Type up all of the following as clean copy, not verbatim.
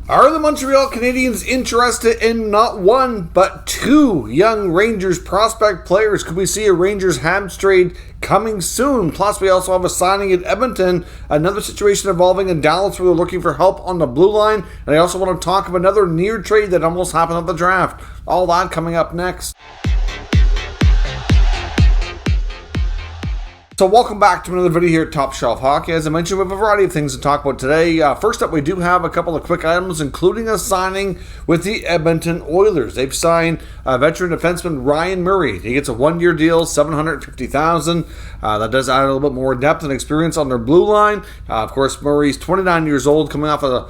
Are the Montreal Canadiens interested in not one, but two young Rangers prospect players? Could we see a Rangers Habs trade coming soon? Plus, we also have a signing in Edmonton, another situation involving in Dallas where they're looking for help on the blue line. And I also want to talk of another near trade that almost happened at the draft. All that coming up next. So welcome back to another video here at Top Shelf Hockey. As I mentioned, we have a variety of things to talk about today. First up, we do have a couple of quick items, including a signing with the Edmonton Oilers. They've signed veteran defenseman Ryan Murray. He gets a one-year deal, $750,000. That does add a little bit more depth and experience on their blue line. Of course, Murray's 29 years old, coming off a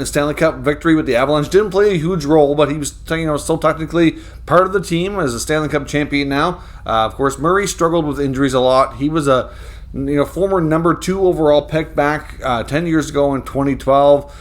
Stanley Cup victory with the Avalanche. Didn't play a huge role, but he was still technically part of the team as a Stanley Cup champion now. Of course, Murray struggled with injuries a lot. He was a former number 2 overall pick back 10 years ago in 2012.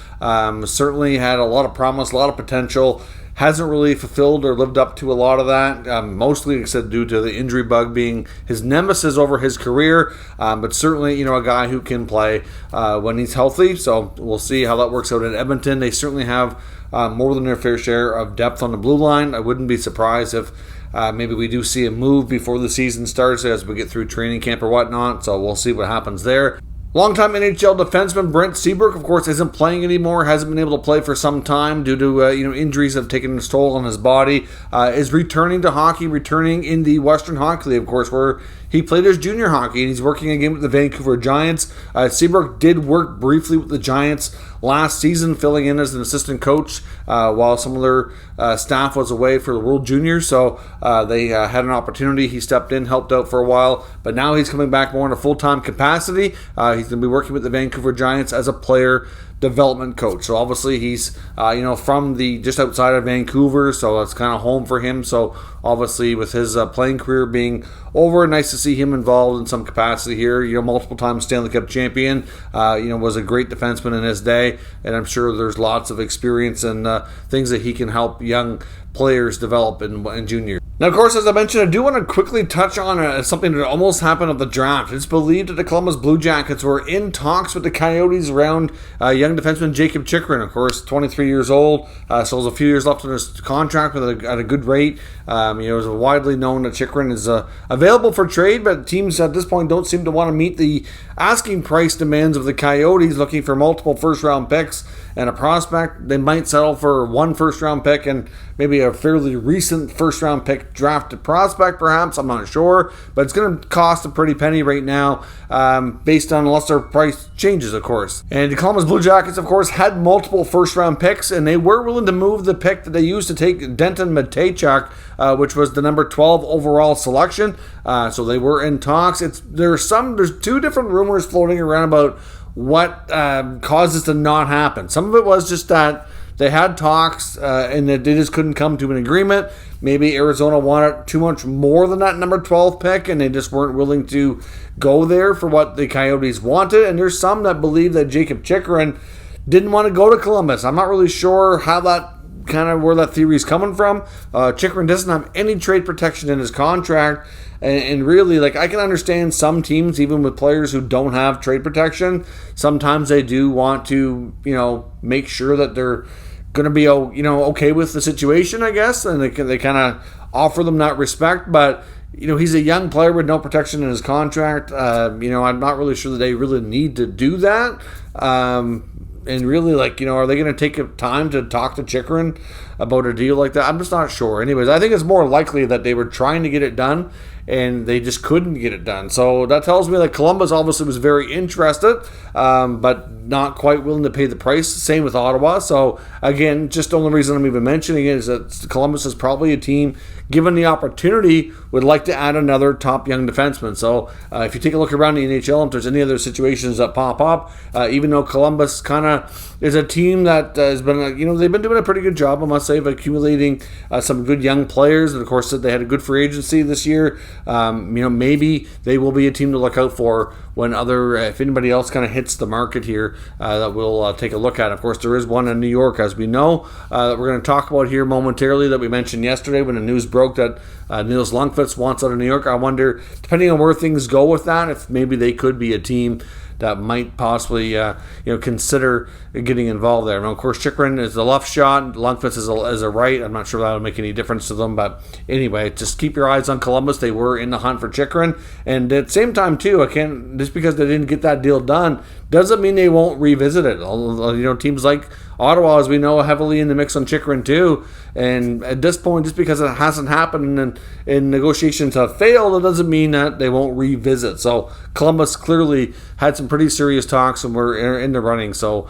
Certainly had a lot of promise, a lot of potential. Hasn't really fulfilled or lived up to a lot of that, mostly like I said, due to the injury bug being his nemesis over his career, but certainly a guy who can play when he's healthy. So we'll see how that works out in Edmonton. They certainly have more than their fair share of depth on the blue line. I wouldn't be surprised if maybe we do see a move before the season starts as we get through training camp or whatnot, so we'll see what happens there. Longtime NHL defenseman Brent, Seabrook, of course, isn't playing anymore, hasn't been able to play for some time due to injuries that have taken its toll on his body, is returning to hockey, returning in the Western Hockey League, of course, where he played his junior hockey, and he's working again with the Vancouver Giants. Seabrook did work briefly with the Giants last season, filling in as an assistant coach while some of their staff was away for the World Juniors. So they had an opportunity. He stepped in, helped out for a while, but now he's coming back more in a full-time capacity. He's going to be working with the Vancouver Giants as a player development coach. So obviously he's from the just outside of Vancouver, so it's kind of home for him. So obviously with his playing career being over, nice to see him involved in some capacity here. Multiple time Stanley Cup champion, was a great defenseman in his day, and I'm sure there's lots of experience and things that he can help young players develop in junior. Now, of course, as I mentioned, I do want to quickly touch on something that almost happened at the draft. It's believed that the Columbus Blue Jackets were in talks with the Coyotes around young defenseman Jacob Chychrun, of course, 23 years old, so there's a few years left on his contract at a good rate. It was widely known that Chychrun is available for trade, but teams at this point don't seem to want to meet the asking price demands of the Coyotes, looking for multiple first-round picks and a prospect. They might settle for one first-round pick and maybe a fairly recent first-round pick drafted prospect, perhaps. I'm not sure, but it's going to cost a pretty penny right now, based on unless their price changes, of course. And the Columbus Blue Jackets, of course, had multiple first-round picks, and they were willing to move the pick that they used to take Denton Mateychuk, which was the number 12 overall selection. So they were in talks. There's two different rumors floating around about what caused this to not happen. Some of it was just that they had talks and that they just couldn't come to an agreement. Maybe Arizona wanted too much more than that number 12 pick, and they just weren't willing to go there for what the Coyotes wanted. And there's some that believe that Jacob Chychrun didn't want to go to Columbus. I'm not really sure how where that theory is coming from. Chychrun doesn't have any trade protection in his contract. And really, I can understand some teams, even with players who don't have trade protection, sometimes they do want to, make sure that they're going to be, okay with the situation, I guess, and they kind of offer them that respect. But, he's a young player with no protection in his contract. I'm not really sure that they really need to do that. And really, are they going to take time to talk to Chychrun about a deal like that? I'm just not sure. Anyways, I think it's more likely that they were trying to get it done and they just couldn't get it done. So that tells me that Columbus obviously was very interested, but not quite willing to pay the price. Same with Ottawa. So again, just the only reason I'm even mentioning it is that Columbus is probably a team, given the opportunity, would like to add another top young defenseman. So if you take a look around the NHL, if there's any other situations that pop up, even though Columbus kind of is a team that has been, they've been doing a pretty good job, I must say, of accumulating some good young players. And of course, they had a good free agency this year. Maybe they will be a team to look out for when if anybody else kind of hits the market here, that we'll take a look at. Of course, there is one in New York, as we know, that we're going to talk about here momentarily, that we mentioned yesterday when the news broke that Nils Lundqvist wants out of New York. I wonder, depending on where things go with that, if maybe they could be a team that might possibly consider getting involved there. Now, of course, Chychrun is the left shot, Lundqvist is a right. I'm not sure that'll make any difference to them, but anyway, just keep your eyes on Columbus. They were in the hunt for Chychrun, and at the same time too, just because they didn't get that deal done doesn't mean they won't revisit it. Teams like Ottawa, as we know, heavily in the mix on Chychrun too. And at this point, just because it hasn't happened and negotiations have failed, it doesn't mean that they won't revisit. So Columbus clearly had some pretty serious talks and were in the running. So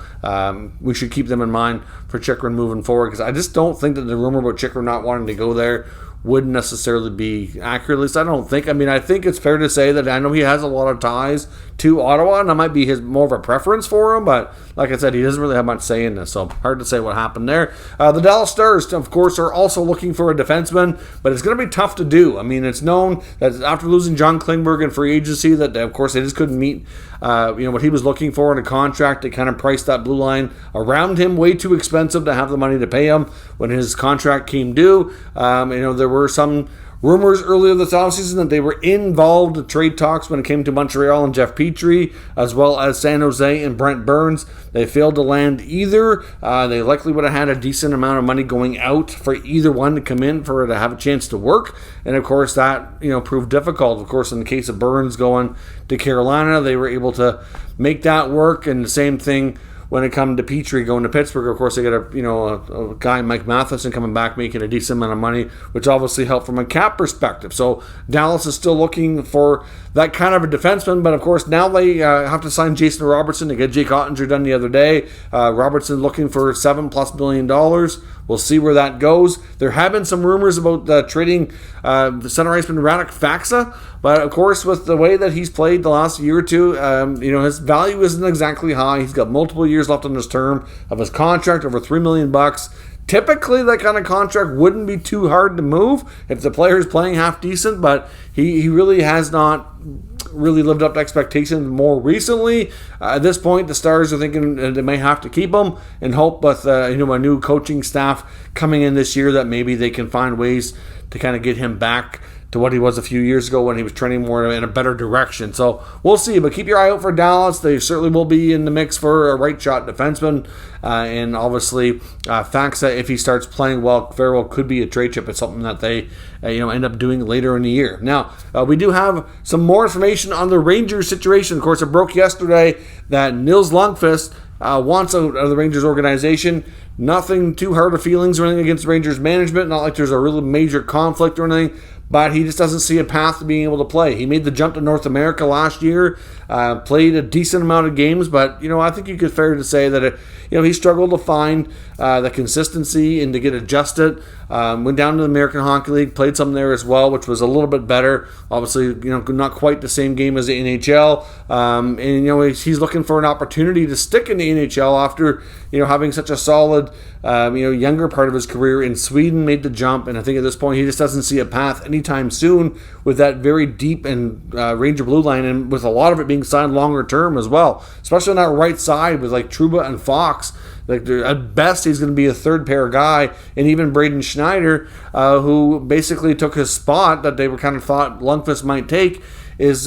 we should keep them in mind for Chychrun moving forward, because I just don't think that the rumor about Chychrun not wanting to go there wouldn't necessarily be accurate. At least I don't think. I think it's fair to say that I know he has a lot of ties to Ottawa, and that might be more of a preference for him, but like I said, he doesn't really have much say in this, so hard to say what happened there. The Dallas Stars, of course, are also looking for a defenseman, but it's going to be tough to do. It's known that after losing John Klingberg in free agency, that of course they just couldn't meet what he was looking for in a contract. They kind of priced that blue line around him way too expensive to have the money to pay him when his contract came due. There were some rumors earlier this offseason that they were involved in trade talks when it came to Montreal and Jeff Petrie, as well as San Jose and Brent Burns. They failed to land either. They likely would have had a decent amount of money going out for either one to come in for it to have a chance to work. And of course, that proved difficult. Of course, in the case of Burns going to Carolina, they were able to make that work. And the same thing when it comes to Petrie going to Pittsburgh. Of course, they got a guy, Mike Matheson, coming back making a decent amount of money, which obviously helped from a cap perspective. So Dallas is still looking for that kind of a defenseman, but of course now they have to sign Jason Robertson to get Jake Ottinger done the other day. Robertson looking for $7+ million. We'll see where that goes. There have been some rumors about trading the center iceman Radek Faksa, but of course with the way that he's played the last year or two, his value isn't exactly high. He's got multiple years left on his term of his contract, over $3 million. Typically, that kind of contract wouldn't be too hard to move if the player is playing half decent, but he really has not really lived up to expectations more recently. At this point, the Stars are thinking they may have to keep him and hope with a new coaching staff coming in this year that maybe they can find ways to kind of get him back to what he was a few years ago when he was trending more in a better direction. So we'll see, but keep your eye out for Dallas. They certainly will be in the mix for a right shot defenseman, and obviously Faksa, if he starts playing well, very well could be a trade chip. It's something that they end up doing later in the year. Now we do have some more information on the Rangers situation. Of course, it broke yesterday that Nils Lundqvist wants out of the Rangers organization. Nothing too hard of feelings or anything against Rangers management. Not like there's a really major conflict or anything, but he just doesn't see a path to being able to play. He made the jump to North America last year, played a decent amount of games, but I think you could fair to say that he struggled to find the consistency and to get adjusted. Went down to the American Hockey League, played some there as well, which was a little bit better. Obviously, not quite the same game as the NHL. And he's looking for an opportunity to stick in the NHL after having such a solid younger part of his career in Sweden. Made the jump, and I think at this point he just doesn't see a path anytime soon with that very deep and Ranger blue line, and with a lot of it being signed longer term as well, especially on that right side with like Trouba and Fox. Like at best, he's going to be a third pair guy, and even Braden Schneider, who basically took his spot that they were kind of thought Lundqvist might take, is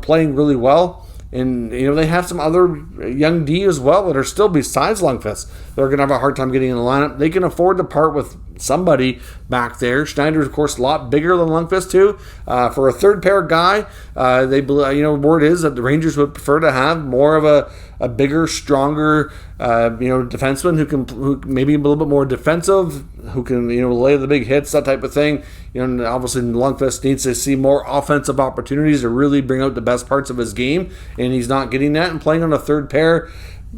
playing really well. And they have some other young D as well that are still besides Lundqvist. They're going to have a hard time getting in the lineup. They can afford to part with somebody back there. Schneider, of course, a lot bigger than Lundqvist too. For a third pair guy, they word is that the Rangers would prefer to have more of a bigger, stronger, defenseman who maybe a little bit more defensive, who can lay the big hits, that type of thing. And obviously Lundqvist needs to see more offensive opportunities to really bring out the best parts of his game, and he's not getting that. And playing on a third pair,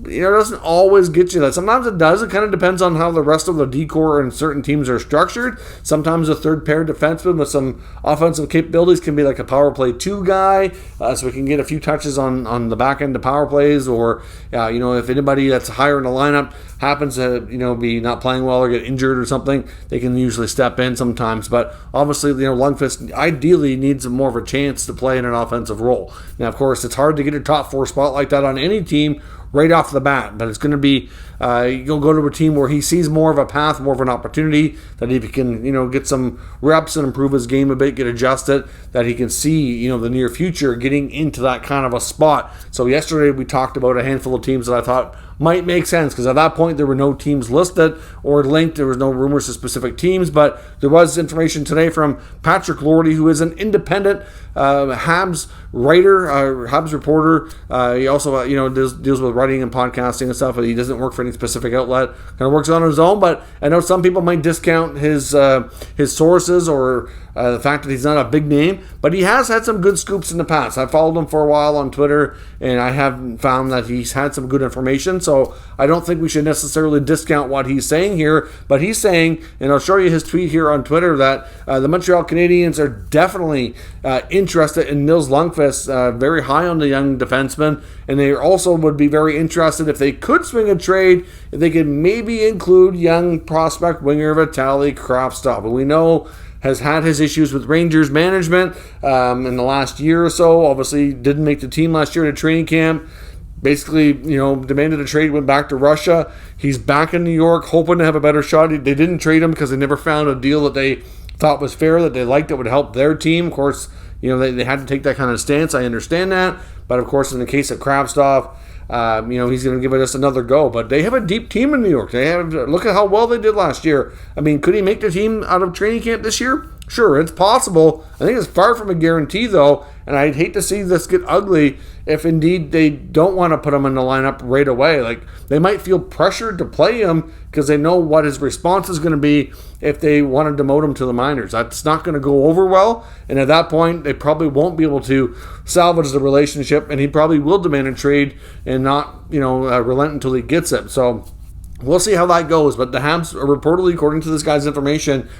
doesn't always get you that. Sometimes it does. It kind of depends on how the rest of the D-core and certain teams are structured. Sometimes a third pair defenseman with some offensive capabilities can be like a power play 2 guy, so we can get a few touches on the back end of power plays, or if anybody that's higher in the lineup happens to be not playing well or get injured or something, they can usually step in sometimes. But obviously Lundqvist ideally needs more of a chance to play in an offensive role. Now of course it's hard to get a top 4 spot like that on any team right off the bat, but it's going to be He'll go to a team where he sees more of a path, more of an opportunity, that if he can, get some reps and improve his game a bit, get adjusted, that he can see, the near future getting into that kind of a spot. So yesterday we talked about a handful of teams that I thought might make sense, because at that point there were no teams listed or linked. There was no rumors to specific teams, but there was information today from Patrick Lordy, who is an independent Habs writer, Habs reporter. He also deals with writing and podcasting and stuff, but he doesn't work for any specific outlet. Kind of works on his own. But I know some people might discount his sources or the fact that he's not a big name, but he has had some good scoops in the past. I followed him for a while on Twitter, and I have found that he's had some good information. So I don't think we should necessarily discount what he's saying here. But he's saying, and I'll show you his tweet here on Twitter, that the Montreal Canadiens are definitely interested in Nils Lundqvist, very high on the young defenseman, and they also would be very interested if they could swing a trade, if they could maybe include young prospect winger Vitaly Kravtsov, who we know has had his issues with Rangers management in the last year or so. Obviously didn't make the team last year at a training camp. Basically, demanded a trade, went back to Russia. He's back in New York, hoping to have a better shot. They didn't trade him because they never found a deal that they thought was fair, that they liked, that would help their team. Of course, they had to take that kind of stance. I understand that. But of course, in the case of Kravtsov, he's going to give it us another go. But they have a deep team in New York. Look at how well they did last year. I mean, could he make the team out of training camp this year? Sure, it's possible. I think it's far from a guarantee, though, and I'd hate to see this get ugly if indeed they don't want to put him in the lineup right away. Like, they might feel pressured to play him because they know what his response is going to be if they want to demote him to the minors. That's not going to go over well, and at that point, they probably won't be able to salvage the relationship, and he probably will demand a trade and not, relent until he gets it. So we'll see how that goes, but the Habs are reportedly, according to this guy's information,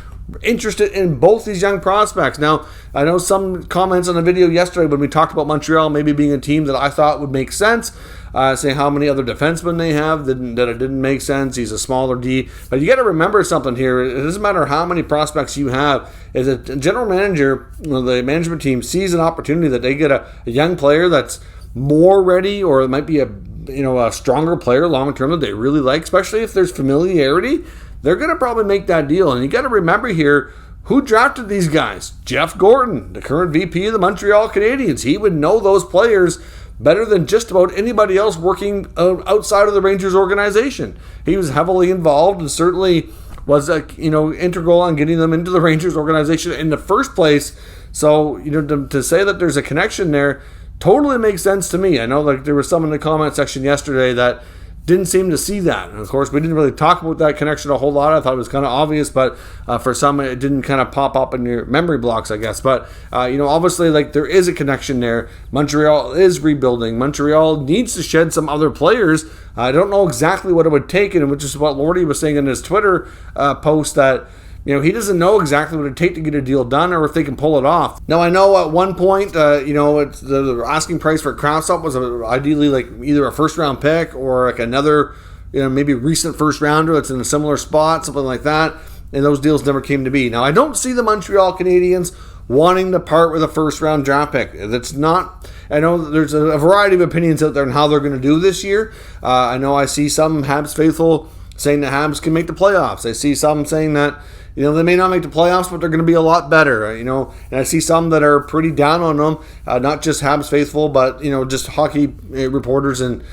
interested in both these young prospects. Now, I know some comments on the video yesterday when we talked about Montreal maybe being a team that I thought would make sense, saying how many other defensemen they have, that it didn't make sense. He's a smaller D. But you got to remember something here. It doesn't matter how many prospects you have. As a general manager, the management team sees an opportunity that they get a young player that's more ready, or it might be a stronger player long term that they really like, especially if there's familiarity, they're going to probably make that deal. And you got to remember here, who drafted these guys? Jeff Gordon, the current VP of the Montreal Canadiens. He would know those players better than just about anybody else working outside of the Rangers organization. He was heavily involved and certainly was integral on getting them into the Rangers organization in the first place. So, to say that there's a connection there totally makes sense to me. I know there was some in the comment section yesterday that didn't seem to see that. And of course, we didn't really talk about that connection a whole lot. I thought it was kind of obvious, but for some, it didn't kind of pop up in your memory blocks, I guess. But, obviously, there is a connection there. Montreal is rebuilding. Montreal needs to shed some other players. I don't know exactly what it would take, and which is what Lordy was saying in his Twitter post, that he doesn't know exactly what it'd take to get a deal done or if they can pull it off. Now, I know at one point, it's the asking price for Kravtsov was ideally either a first-round pick or another, maybe recent first-rounder that's in a similar spot, something like that, and those deals never came to be. Now, I don't see the Montreal Canadiens wanting to part with a first-round draft pick. That's not... I know there's a variety of opinions out there on how they're going to do this year. I know I see some Habs faithful saying the Habs can make the playoffs. I see some saying that they may not make the playoffs, but they're going to be a lot better, and I see some that are pretty down on them, not just Habs faithful, but, just hockey reporters and,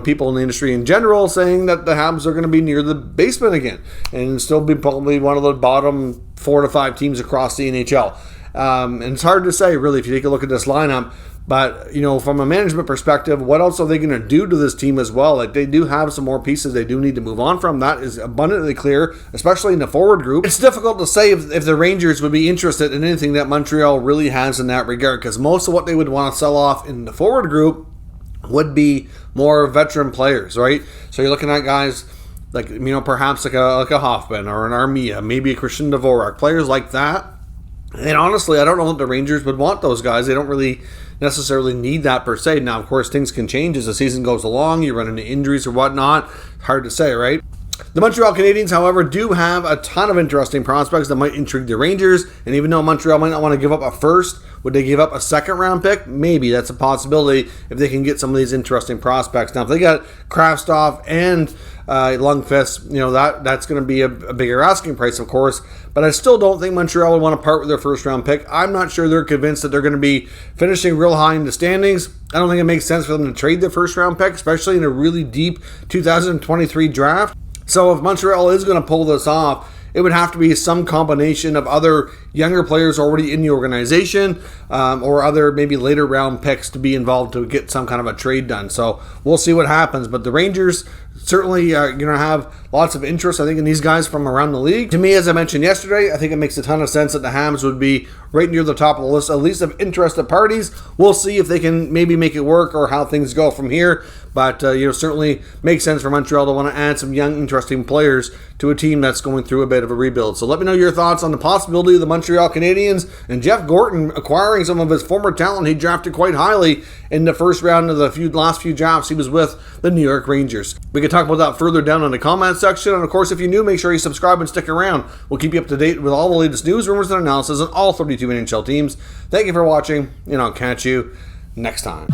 people in the industry in general saying that the Habs are going to be near the basement again and still be probably one of the bottom 4 to 5 teams across the NHL. And it's hard to say, really, if you take a look at this lineup. But, from a management perspective, what else are they going to do to this team as well? They do have some more pieces they do need to move on from. That is abundantly clear, especially in the forward group. It's difficult to say if the Rangers would be interested in anything that Montreal really has in that regard, because most of what they would want to sell off in the forward group would be more veteran players, right? So you're looking at guys perhaps like a Hoffman or an Armia, maybe a Christian Dvorak, players like that. And honestly, I don't know that the Rangers would want those guys. They don't really necessarily need that per se. Now, of course, things can change as the season goes along. You run into injuries or whatnot. Hard to say, right? The Montreal Canadiens, however, do have a ton of interesting prospects that might intrigue the Rangers. And even though Montreal might not want to give up a first, would they give up a second-round pick? Maybe. That's a possibility if they can get some of these interesting prospects. Now, if they got Kraftstoff and Lundqvist, that's going to be a bigger asking price, of course. But I still don't think Montreal would want to part with their first-round pick. I'm not sure they're convinced that they're going to be finishing real high in the standings. I don't think it makes sense for them to trade their first-round pick, especially in a really deep 2023 draft. So if Montreal is going to pull this off, it would have to be some combination of other younger players already in the organization or other maybe later round picks to be involved to get some kind of a trade done. So we'll see what happens. But the Rangers certainly are going to have lots of interest, I think, in these guys from around the league. To me, as I mentioned yesterday, I think it makes a ton of sense that the Habs would be right near the top of the list, at least of interested parties. We'll see if they can maybe make it work or how things go from here. But, certainly makes sense for Montreal to want to add some young, interesting players to a team that's going through a bit of a rebuild. So let me know your thoughts on the possibility of the Montreal Canadiens and Jeff Gorton acquiring some of his former talent he drafted quite highly in the first round of the last few drafts he was with the New York Rangers. We can talk about that further down in the comment section. And, of course, if you're new, make sure you subscribe and stick around. We'll keep you up to date with all the latest news, rumors, and analysis on all 32 NHL teams. Thank you for watching, and I'll catch you next time.